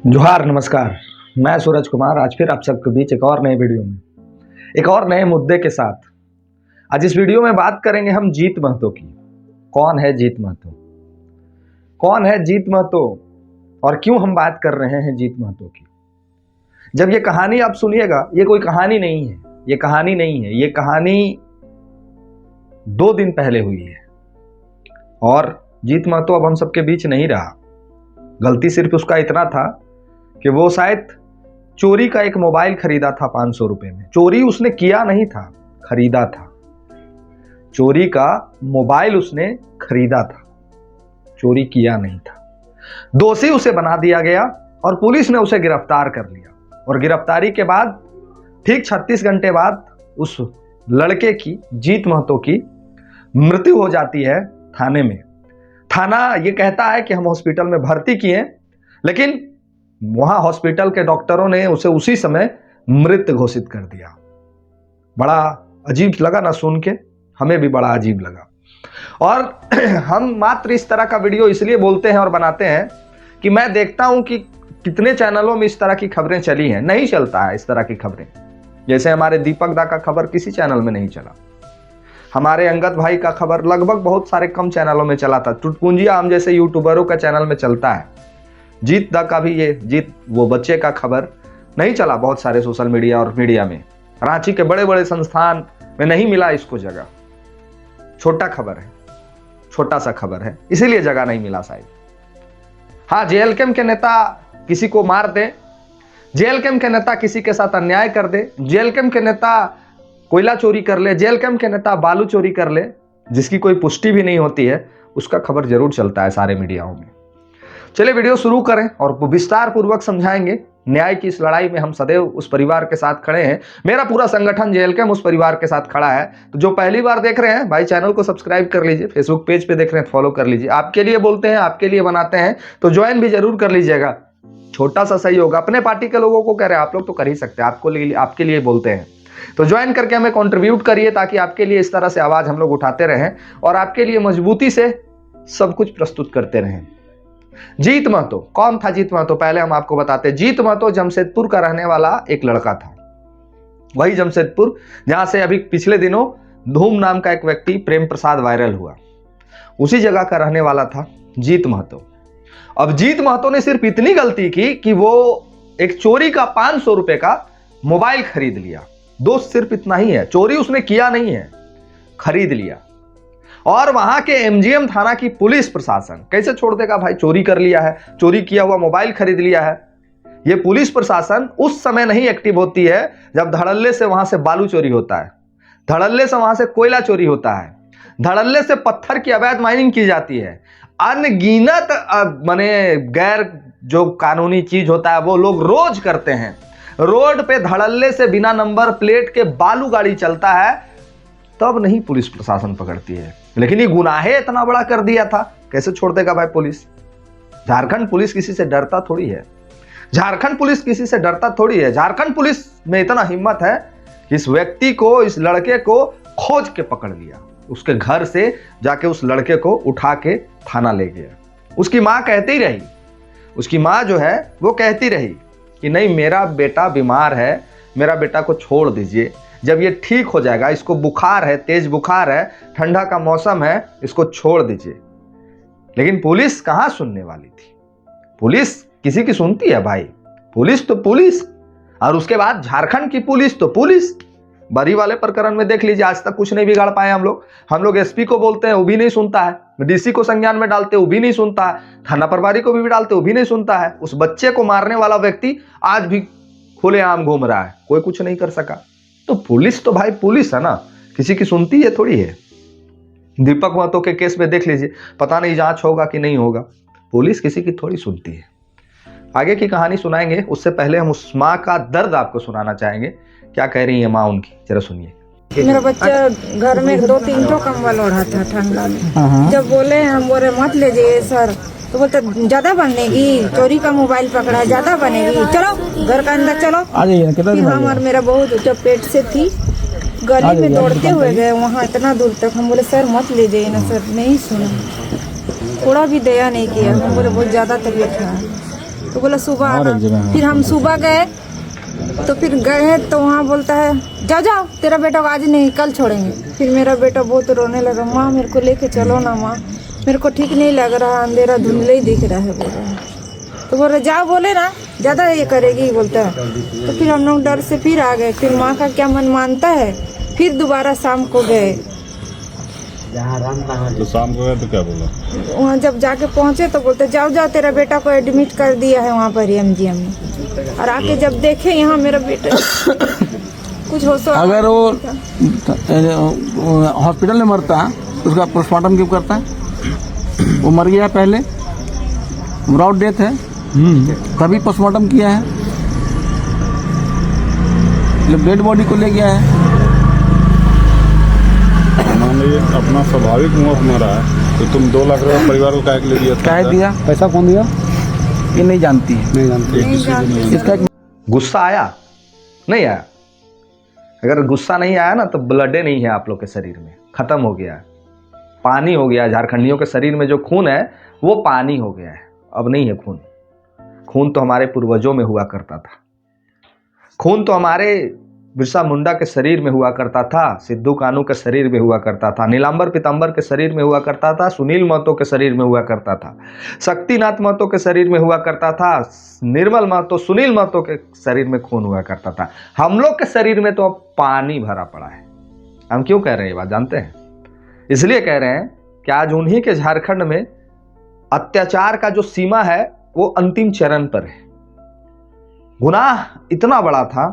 जोहार नमस्कार। मैं सूरज कुमार आज फिर आप सबके बीच एक और नए वीडियो में एक और नए मुद्दे के साथ। आज इस वीडियो में बात करेंगे हम जीत महतो की। कौन है जीत महतो? कौन है जीत महतो और क्यों हम बात कर रहे हैं जीत महतो की? जब ये कहानी आप सुनिएगा, ये कोई कहानी नहीं है, ये कहानी नहीं है, ये कहानी 2 दिन पहले हुई है और जीत महतो अब हम सबके बीच नहीं रहा। गलती सिर्फ उसका इतना था कि वो शायद चोरी का एक मोबाइल खरीदा था 500 रुपए में। चोरी उसने किया नहीं था, खरीदा था। चोरी का मोबाइल उसने खरीदा था, चोरी किया नहीं था। दोषी उसे बना दिया गया और पुलिस ने उसे गिरफ्तार कर लिया। और गिरफ्तारी के बाद ठीक 36 घंटे बाद उस लड़के की, जीत महतो की मृत्यु हो जाती है थाने में। थाना ये कहता है कि हम हॉस्पिटल में भर्ती किए, लेकिन वहां हॉस्पिटल के डॉक्टरों ने उसे उसी समय मृत घोषित कर दिया। बड़ा अजीब लगा ना सुन के, हमें भी बड़ा अजीब लगा। और हम मात्र इस तरह का वीडियो इसलिए बोलते हैं और बनाते हैं कि मैं देखता हूं कि कितने चैनलों में इस तरह की खबरें चली हैं। नहीं चलता है इस तरह की खबरें। जैसे हमारे दीपक दा का खबर किसी चैनल में नहीं चला, हमारे अंगद भाई का खबर लगभग बहुत सारे कम चैनलों में चला था। चुटपुंजिया हम जैसे यूट्यूबरों का चैनल में चलता है। जीत दा का भी, ये जीत वो बच्चे का खबर नहीं चला बहुत सारे सोशल मीडिया और मीडिया में। रांची के बड़े बड़े संस्थान में नहीं मिला इसको जगह। छोटा खबर है, छोटा सा खबर है, इसीलिए जगह नहीं मिला शायद। हाँ, जेएलकेम के नेता किसी को मार दे, जेएलकेम के नेता किसी के साथ अन्याय कर दे, जेएलकेम के नेता कोयला चोरी कर ले, जेएलकेम के नेता बालू चोरी कर ले, जिसकी कोई पुष्टि भी नहीं होती है, उसका खबर जरूर चलता है सारे मीडियाओं में। चलिए वीडियो शुरू करें और विस्तार पूर्वक समझाएंगे। न्याय की इस लड़ाई में हम सदैव उस परिवार के साथ खड़े हैं। मेरा पूरा संगठन जेएलकेम उस परिवार के साथ खड़ा है। तो जो पहली बार देख रहे हैं भाई, चैनल को सब्सक्राइब कर लीजिए। फेसबुक पेज पे देख रहे हैं, फॉलो कर लीजिए। आपके लिए बोलते हैं, आपके लिए बनाते हैं, तो ज्वाइन भी जरूर कर लीजिएगा। छोटा सा सही होगा। अपने पार्टी के लोगों को कह रहे हैं, आप लोग तो कर ही सकते हैं, आपके लिए बोलते हैं। तो ज्वाइन करके हमें कंट्रीब्यूट करिए, ताकि आपके लिए इस तरह से आवाज हम लोग उठाते रहें और आपके लिए मजबूती से सब कुछ प्रस्तुत करते रहें। जीत महतो कौन था? जीत महतो पहले हम आपको बताते हैं। जीत महतो जमशेदपुर का रहने वाला एक लड़का था। वही जमशेदपुर जहां से अभी पिछले दिनों धूम नाम का एक व्यक्ति प्रेम प्रसाद वायरल हुआ, उसी जगह का रहने वाला था जीत महतो। अब जीत महतो ने सिर्फ इतनी गलती की कि वो एक चोरी का 500 रुपए का मोबाइल खरीद लिया। दोस्त सिर्फ इतना ही है, चोरी उसने किया नहीं है, खरीद लिया। और वहां के एमजीएम थाना की पुलिस प्रशासन कैसे छोड़ देगा भाई? चोरी कर लिया है, चोरी किया हुआ मोबाइल खरीद लिया है। यह पुलिस प्रशासन उस समय नहीं एक्टिव होती है जब धड़ल्ले से वहां से बालू चोरी होता है, धड़ल्ले से वहां से कोयला चोरी होता है, धड़ल्ले से पत्थर की अवैध माइनिंग की जाती है। अनगिनत माने गैर जो कानूनी चीज होता है वो लोग रोज करते हैं। रोड पे धड़ल्ले से बिना नंबर प्लेट के बालू गाड़ी चलता है, तब नहीं पुलिस प्रशासन पकड़ती है। लेकिन ये गुनाहे इतना बड़ा कर दिया था, कैसे छोड़ देगा भाई पुलिस? झारखंड पुलिस किसी से डरता थोड़ी है, झारखंड पुलिस किसी से डरता थोड़ी है। झारखंड पुलिस में इतना हिम्मत है कि इस व्यक्ति को, इस लड़के को खोज के पकड़ लिया। उसके घर से जाके उस लड़के को उठा के थाना ले गया। उसकी मां कहती रही, उसकी मां जो है वो कहती रही कि नहीं, मेरा बेटा बीमार है, मेरा बेटा को छोड़ दीजिए, जब ये ठीक हो जाएगा, इसको बुखार है, तेज बुखार है, ठंडा का मौसम है, इसको छोड़ दीजिए। लेकिन पुलिस कहां सुनने वाली थी? पुलिस किसी की सुनती है भाई? पुलिस तो पुलिस, और उसके बाद झारखंड की पुलिस तो पुलिस। बरी वाले प्रकरण में देख लीजिए, आज तक कुछ नहीं बिगाड़ पाए हम लोग एसपी को बोलते हैं, वो भी नहीं सुनता है। डीसी को संज्ञान में डालते, वो भी नहीं सुनता है। थाना प्रभारी को भी डालते, वो भी नहीं सुनता है। उस बच्चे को मारने वाला व्यक्ति आज भी खुलेआम घूम रहा है, कोई कुछ नहीं कर सका। तो पुलिस तो भाई पुलिस है ना, किसी की सुनती है थोड़ी है। दीपक महतो के केस में देख लीजिए, पता नहीं जांच होगा कि नहीं होगा, पुलिस किसी की थोड़ी सुनती है। आगे की कहानी सुनाएंगे, उससे पहले हम उस माँ का दर्द आपको सुनाना चाहेंगे। क्या कह रही है माँ उनकी, जरा सुनिए। मेरा बच्चा घर में 2-3 ठो कंबल ओढ़ा था ठंडा में। जब बोले, हम बोले मत ले जाइए सर, तो बोलते ज्यादा बनेगी, चोरी का मोबाइल पकड़ा है, ज्यादा बनेगी, चलो घर का अंदर चलो। फिर हम और मेरा बहुत जब पेट से थी, गली में दौड़ते हुए गए वहाँ इतना दूर तक। हम बोले सर मत ले जाइए ना सर, नहीं सुना, थोड़ा भी दया नहीं किया। हम बोले बहुत ज्यादा तबीयत खराब। तो बोला सुबह आना। फिर हम सुबह गए तो फिर गए तो वहाँ बोलता है जाओ जाओ तेरा बेटा को आज नहीं कल छोड़ेंगे। फिर मेरा बेटा बहुत रोने लगा, माँ मेरे को लेके चलो ना माँ, मेरे को ठीक नहीं लग रहा, अंधेरा धुंधले ही दिख रहा है बोल रहा है। तो बोल रहे जाओ, बोले ना ज़्यादा ये करेगी बोलता है। तो फिर हम लोग डर से फिर आ गए। फिर माँ का क्या मन मानता है, फिर दोबारा शाम को गए। तो शाम को गए तो क्या बोला? वहाँ जब जाके पहुँचे तो बोलते जाओ जाओ तेरा बेटा को एडमिट कर दिया है वहाँ पर MGM में। और आके जब देखे यहाँ मेरा बेटा कुछ हो अगर वो हॉस्पिटल में मरता तो उसका पोस्टमार्टम क्यों करता है? वो मर गया पहले, विदाउट डेथ है, तभी पोस्टमार्टम किया है, जब डेड बॉडी को ले गया है। मान लीजिए अपना स्वाभाविक मौत मरा है तो तुम 2 लाख रुपये परिवार को काहे के लिए दिया? क्या दिया? पैसा कौन दिया ये नहीं जानती है। नहीं जानती। इसका गुस्सा आया? नहीं आया। अगर गुस्सा नहीं आया ना तो ब्लड नहीं है आप लोग के शरीर में, खत्म हो गया है, पानी हो गया। झारखंडियों के शरीर में जो खून है वो पानी हो गया है, अब नहीं है खून। खून तो हमारे पूर्वजों में हुआ करता था, खून तो हमारे बिरसा मुंडा के शरीर में हुआ करता था, सिद्धू कानू के शरीर में हुआ करता था, नीलांबर पीतांबर के शरीर में हुआ करता था, सुनील महतो के शरीर में हुआ करता था, शक्तिनाथ महतो के शरीर में हुआ करता था, निर्मल महतो, सुनील महतो के शरीर में खून हुआ करता था। हम लोग के शरीर में तो अब पानी भरा पड़ा है। हम क्यों कह रहे हैं ये बात जानते हैं? इसलिए कह रहे हैं कि आज उन्हीं के झारखंड में अत्याचार का जो सीमा है वो अंतिम चरण पर है। गुनाह इतना बड़ा था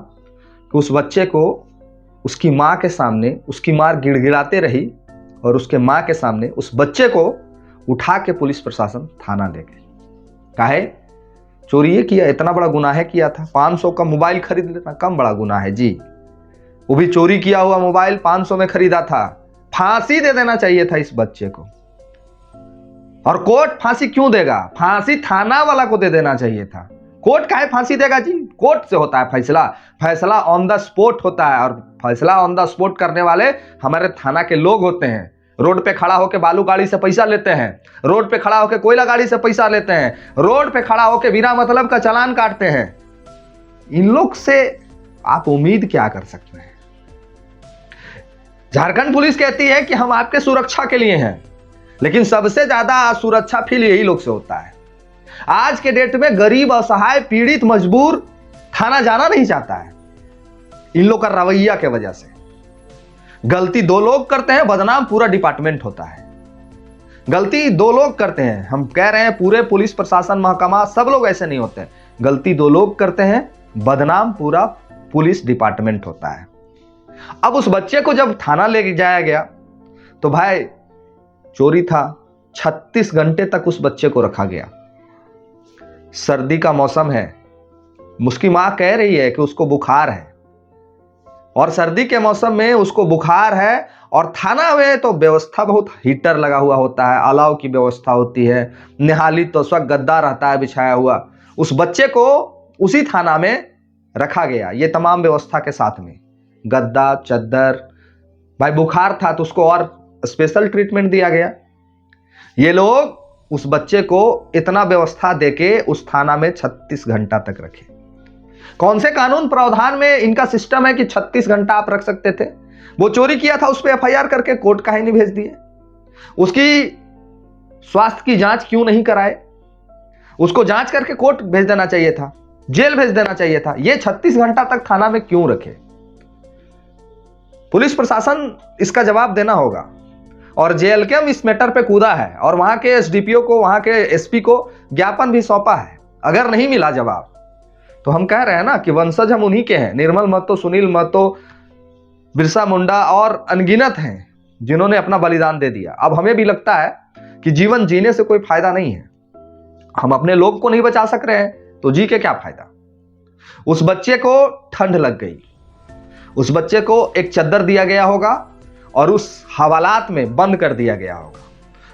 कि उस बच्चे को उसकी माँ के सामने उसकी माँ गिड़गिड़ाते रही और उसके माँ के सामने उस बच्चे को उठा के पुलिस प्रशासन थाना ले गए। काहे? चोरी ये किया, इतना बड़ा गुनाह किया था। 500 का मोबाइल खरीद लेना कम बड़ा गुनाह है जी, वो भी चोरी किया हुआ मोबाइल 500 में खरीदा था। फांसी दे देना चाहिए था इस बच्चे को। और कोर्ट फांसी क्यों देगा? फांसी थाना वाला को दे देना चाहिए था। कोर्ट काहे फांसी देगा जी? कोर्ट से होता है फैसला, फैसला ऑन द स्पॉट होता है। और फैसला ऑन द स्पॉट करने वाले हमारे थाना के लोग होते हैं। रोड पे खड़ा होकर बालू गाड़ी से पैसा लेते हैं, रोड पे खड़ा होकर कोयला गाड़ी से पैसा लेते हैं, रोड पे खड़ा होकर बिना मतलब का चालान काटते हैं। इन लोग से आप उम्मीद क्या कर सकते हैं? झारखंड पुलिस कहती है कि हम आपके सुरक्षा के लिए हैं, लेकिन सबसे ज्यादा सुरक्षा फील यही लोग से होता है। आज के डेट में गरीब, असहाय, पीड़ित, मजबूर थाना जाना नहीं चाहता है इन लोग का रवैया के वजह से। गलती 2 लोग करते हैं, बदनाम पूरा डिपार्टमेंट होता है। गलती 2 लोग करते हैं, हम कह रहे हैं पूरे पुलिस प्रशासन महकमा सब लोग ऐसे नहीं होते। गलती 2 लोग करते हैं, बदनाम पूरा पुलिस डिपार्टमेंट होता है। अब उस बच्चे को जब थाना ले जाया गया तो भाई चोरी था, 36 घंटे तक उस बच्चे को रखा गया। सर्दी का मौसम है, उसकी मां कह रही है कि उसको बुखार है, और सर्दी के मौसम में उसको बुखार है। और थाना में तो व्यवस्था बहुत, हीटर लगा हुआ होता है, अलाव की व्यवस्था होती है, निहाली तो स्वच्छ गद्दा रहता है बिछाया हुआ। उस बच्चे को उसी थाना में रखा गया, ये तमाम व्यवस्था के साथ में, गद्दा, चद्दर। भाई बुखार था तो उसको और स्पेशल ट्रीटमेंट दिया गया। ये लोग उस बच्चे को इतना व्यवस्था देके उस थाना में 36 घंटा तक रखे। कौन से कानून प्रावधान में इनका सिस्टम है कि 36 घंटा आप रख सकते थे? वो चोरी किया था, उस पर FIR करके कोर्ट काहे नहीं भेज दिए? उसकी स्वास्थ्य की जांच क्यों नहीं कराए? उसको जांच करके कोर्ट भेज देना चाहिए था, जेल भेज देना चाहिए था। ये 36 घंटा तक थाना में क्यों रखे? पुलिस प्रशासन इसका जवाब देना होगा। और JLKM इस मैटर पे कूदा है और वहां के SDPO को, वहां के SP को ज्ञापन भी सौंपा है। अगर नहीं मिला जवाब तो हम कह रहे हैं ना कि वंशज हम उन्हीं के हैं। निर्मल महतो, सुनील महतो, बिरसा मुंडा और अनगिनत हैं जिन्होंने अपना बलिदान दे दिया। अब हमें भी लगता है कि जीवन जीने से कोई फायदा नहीं है। हम अपने लोग को नहीं बचा सक रहे हैं तो जी के क्या फायदा? उस बच्चे को ठंड लग गई, उस बच्चे को एक चद्दर दिया गया होगा और उस हवालात में बंद कर दिया गया होगा।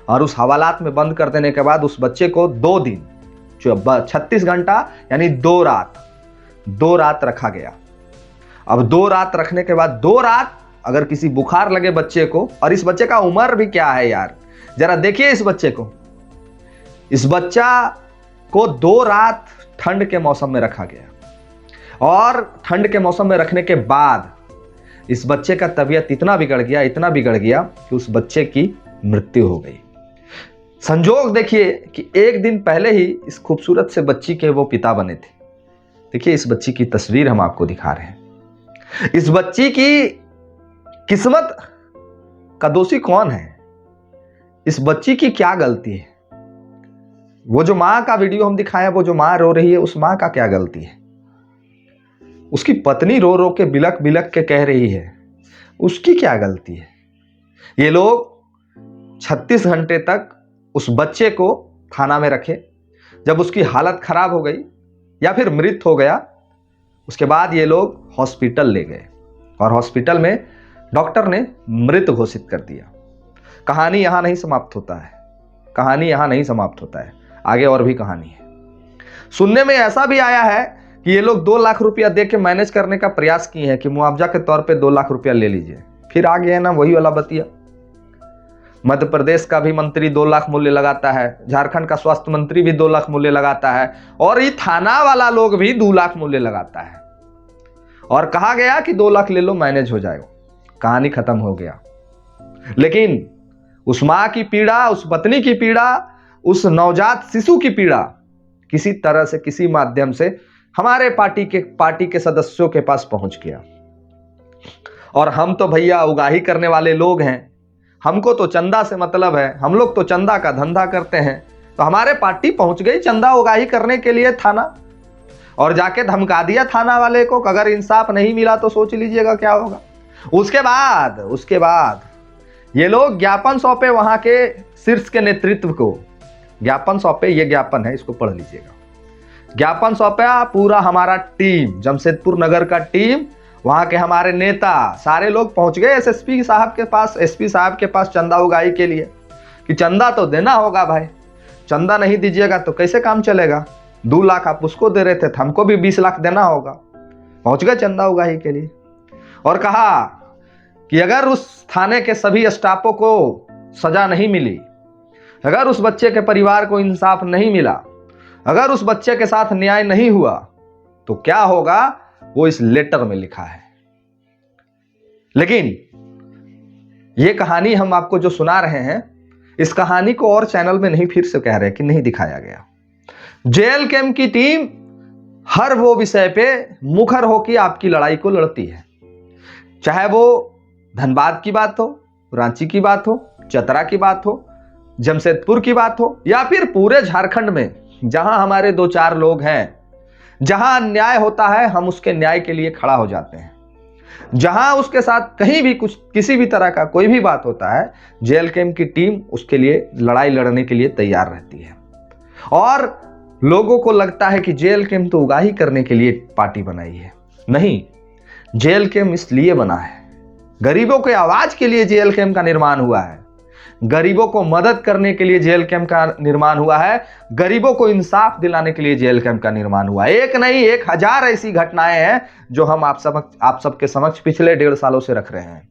और उस हवालात में बंद कर देने के बाद उस बच्चे को 2 दिन, 36 घंटा यानी 2 रात रखा गया। अब 2 रात रखने के बाद 2 रात अगर किसी बुखार लगे बच्चे को, और इस बच्चे का उम्र भी क्या है यार, जरा देखिए इस बच्चे को। इस बच्चा को 2 रात ठंड के मौसम में रखा गया और ठंड के मौसम में रखने के बाद इस बच्चे का तबीयत इतना बिगड़ गया कि उस बच्चे की मृत्यु हो गई। संजोग देखिए कि एक दिन पहले ही इस खूबसूरत से बच्ची के वो पिता बने थे। देखिए इस बच्ची की तस्वीर हम आपको दिखा रहे हैं। इस बच्ची की किस्मत का दोषी कौन है? इस बच्ची की क्या गलती है? वो जो मां का वीडियो हम दिखाया, वो जो मां रो रही है, उस मां का क्या गलती है? उसकी पत्नी रो रो के बिलक बिलक के कह रही है, उसकी क्या गलती है? ये लोग 36 घंटे तक उस बच्चे को थाना में रखे। जब उसकी हालत खराब हो गई या फिर मृत हो गया, उसके बाद ये लोग हॉस्पिटल ले गए और हॉस्पिटल में डॉक्टर ने मृत घोषित कर दिया। कहानी यहां नहीं समाप्त होता है, कहानी यहां नहीं समाप्त होता है, आगे और भी कहानी है। सुनने में ऐसा भी आया है कि ये लोग 2 लाख रुपया दे के मैनेज करने का प्रयास किए हैं कि मुआवजा के तौर पे 2 लाख रुपया ले लीजिए। फिर आ गया ना वही वाला बतिया। मध्य प्रदेश का भी मंत्री 2 लाख मूल्य लगाता है, झारखंड का स्वास्थ्य मंत्री भी 2 लाख मूल्य लगाता है और ये थाना वाला लोग भी 2 लाख मूल्य लगाता है। और कहा गया कि 2 लाख ले लो, मैनेज हो जाएगा, कहानी खत्म हो गया। लेकिन उस मां की पीड़ा, उस पत्नी की पीड़ा, उस नवजात शिशु की पीड़ा किसी तरह से, किसी माध्यम से हमारे पार्टी के सदस्यों के पास पहुंच गया। और हम तो भैया उगाही करने वाले लोग हैं, हमको तो चंदा से मतलब है, हम लोग तो चंदा का धंधा करते हैं। तो हमारे पार्टी पहुंच गई चंदा उगाही करने के लिए थाना, और जाके धमका दिया थाना वाले को कि अगर इंसाफ नहीं मिला तो सोच लीजिएगा क्या होगा। उसके बाद ये लोग ज्ञापन सौंपे वहां के शीर्ष के नेतृत्व को। ज्ञापन सौंपे, ये ज्ञापन है, इसको पढ़ लीजिएगा। ज्ञापन सौंपा पूरा हमारा टीम, जमशेदपुर नगर का टीम, वहां के हमारे नेता, सारे लोग पहुंच गए एसपी साहब के पास चंदा उगाही के लिए कि चंदा तो देना होगा भाई, चंदा नहीं दीजिएगा तो कैसे काम चलेगा। 2 लाख आप उसको दे रहे थे, हमको भी 20 लाख देना होगा। पहुंच गए चंदा उगाही के लिए और कहा कि अगर उस थाने के सभी स्टाफों को सजा नहीं मिली, अगर उस बच्चे के परिवार को इंसाफ नहीं मिला, अगर उस बच्चे के साथ न्याय नहीं हुआ तो क्या होगा, वो इस लेटर में लिखा है। लेकिन ये कहानी हम आपको जो सुना रहे हैं, इस कहानी को और चैनल में नहीं, फिर से कह रहे कि नहीं दिखाया गया। जेल कैंप की टीम हर वो विषय पे मुखर होकर आपकी लड़ाई को लड़ती है, चाहे वो धनबाद की बात हो, रांची की बात हो, चतरा की बात हो, जमशेदपुर की बात हो, या फिर पूरे झारखंड में जहां हमारे 2-4 लोग हैं, जहां अन्याय होता है हम उसके न्याय के लिए खड़ा हो जाते हैं। जहां उसके साथ कहीं भी कुछ, किसी भी तरह का कोई भी बात होता है, जेल कैंप की टीम उसके लिए लड़ाई लड़ने के लिए तैयार रहती है। और लोगों को लगता है कि जेल कैंप तो उगाही करने के लिए पार्टी बनाई है। नहीं, जेल कैंप इसलिए बना है, गरीबों के आवाज के लिए जेल कैंप का निर्माण हुआ है, गरीबों को मदद करने के लिए जेल कैंप का निर्माण हुआ है, गरीबों को इंसाफ दिलाने के लिए जेल कैंप का निर्माण हुआ है। एक नहीं, 1000 ऐसी घटनाएं हैं जो हम आप सबके समक्ष पिछले 1.5 सालों से रख रहे हैं।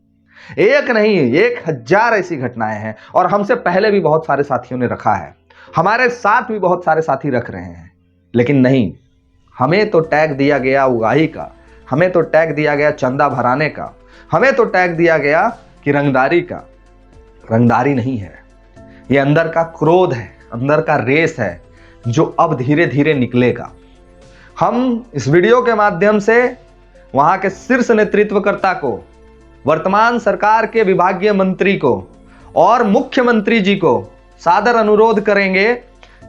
एक नहीं, 1000 ऐसी घटनाएं हैं और हमसे पहले भी बहुत सारे साथियों ने रखा है, हमारे साथ भी बहुत सारे साथी रख रहे हैं। लेकिन नहीं, हमें तो टैग दिया गया उगाही का, हमें तो टैग दिया गया चंदा भराने का, हमें तो टैग दिया गया कि रंगदारी का। रंगदारी नहीं है, ये अंदर का क्रोध है, अंदर का रेस है, जो अब धीरे धीरे निकलेगा। हम इस वीडियो के माध्यम से वहां के शीर्ष नेतृत्वकर्ता को, वर्तमान सरकार के विभागीय मंत्री को और मुख्यमंत्री जी को सादर अनुरोध करेंगे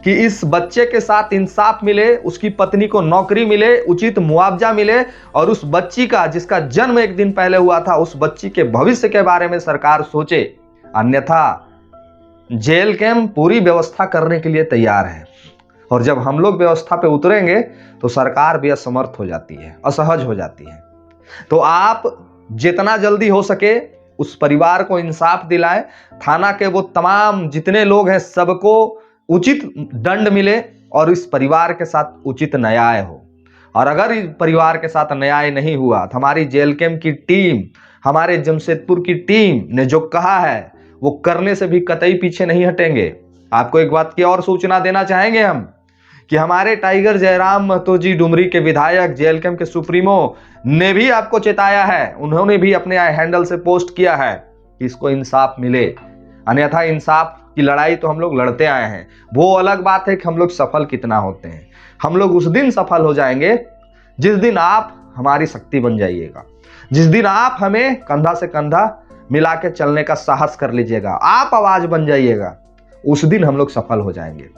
कि इस बच्चे के साथ इंसाफ मिले, उसकी पत्नी को नौकरी मिले, उचित मुआवजा मिले और उस बच्ची का, जिसका जन्म 1 दिन पहले हुआ था, उस बच्ची के भविष्य के बारे में सरकार सोचे। अन्यथा जेल कैंप पूरी व्यवस्था करने के लिए तैयार है और जब हम लोग व्यवस्था पे उतरेंगे तो सरकार भी असमर्थ हो जाती है, असहज हो जाती है। तो आप जितना जल्दी हो सके उस परिवार को इंसाफ दिलाएं, थाना के वो तमाम जितने लोग हैं सबको उचित दंड मिले और इस परिवार के साथ उचित न्याय हो। और अगर इस परिवार के साथ न्याय नहीं हुआ तो हमारी जेल कैंप की टीम, हमारे जमशेदपुर की टीम ने जो कहा है वो करने से भी कतई पीछे नहीं हटेंगे। आपको एक बात की और सूचना देना चाहेंगे हम कि हमारे टाइगर जयराम महतो जी डुमरी के विधायक, जेएलकेएम के सुप्रीमो ने भी आपको चेताया है। उन्होंने भी अपने हैंडल से पोस्ट किया है कि इसको इंसाफ मिले, अन्यथा इंसाफ की लड़ाई तो हम लोग लड़ते आए हैं। वो अलग बात है कि हम लोग सफल कितना होते हैं। हम लोग उस दिन सफल हो जाएंगे जिस दिन आप हमारी शक्ति बन जाइएगा, जिस दिन आप हमें कंधा से कंधा मिला के चलने का साहस कर लीजिएगा, आप आवाज बन जाइएगा, उस दिन हम लोग सफल हो जाएंगे।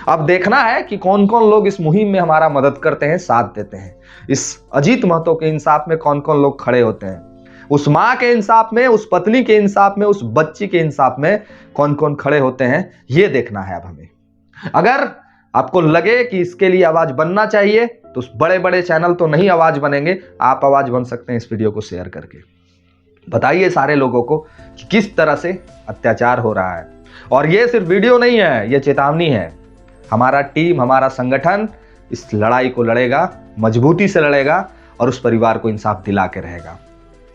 अब देखना है कि कौन कौन लोग इस मुहिम में हमारा मदद करते हैं, साथ देते हैं। इस अजीत महतो के इंसाफ में कौन कौन लोग खड़े होते हैं, उस माँ के इंसाफ में, उस पत्नी के इंसाफ में, उस बच्ची के इंसाफ में कौन कौन खड़े होते हैं, ये देखना है अब हमें। अगर आपको लगे कि इसके लिए आवाज बनना चाहिए तो बड़े बड़े चैनल तो नहीं आवाज बनेंगे, आप आवाज बन सकते हैं इस वीडियो को शेयर करके। बताइए सारे लोगों को कि किस तरह से अत्याचार हो रहा है। और ये सिर्फ वीडियो नहीं है, ये चेतावनी है। हमारा टीम, हमारा संगठन इस लड़ाई को लड़ेगा, मजबूती से लड़ेगा और उस परिवार को इंसाफ दिला के रहेगा।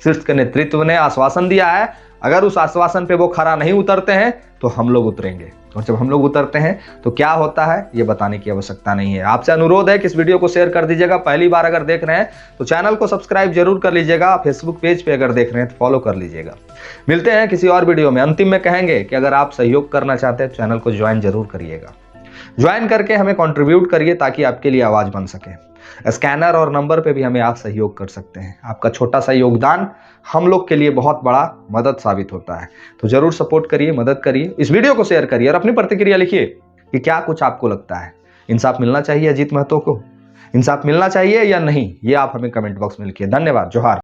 शीर्ष के नेतृत्व ने आश्वासन दिया है, अगर उस आश्वासन पे वो खरा नहीं उतरते हैं तो हम लोग उतरेंगे। और जब हम लोग उतरते हैं तो क्या होता है ये बताने की आवश्यकता नहीं है। आपसे अनुरोध है कि इस वीडियो को शेयर कर दीजिएगा। पहली बार अगर देख रहे हैं तो चैनल को सब्सक्राइब जरूर कर लीजिएगा। फेसबुक पेज पे अगर देख रहे हैं तो फॉलो कर लीजिएगा। मिलते हैं किसी और वीडियो में। अंतिम में कहेंगे कि अगर आप सहयोग करना चाहते हैं तो चैनल को ज्वाइन जरूर करिएगा। ज्वाइन करके हमें कंट्रीब्यूट करिए ताकि आपके लिए आवाज बन सके। स्कैनर और नंबर पे भी हमें आप सहयोग कर सकते हैं। आपका छोटा सा योगदान हम लोग के लिए बहुत बड़ा मदद साबित होता है। तो जरूर सपोर्ट करिए, मदद करिए, इस वीडियो को शेयर करिए और अपनी प्रतिक्रिया लिखिए कि क्या कुछ आपको लगता है। इंसाफ मिलना चाहिए अजीत महतो को, इंसाफ मिलना चाहिए या नहीं, ये आप हमें कमेंट बॉक्स में लिखिए। धन्यवाद। जोहार।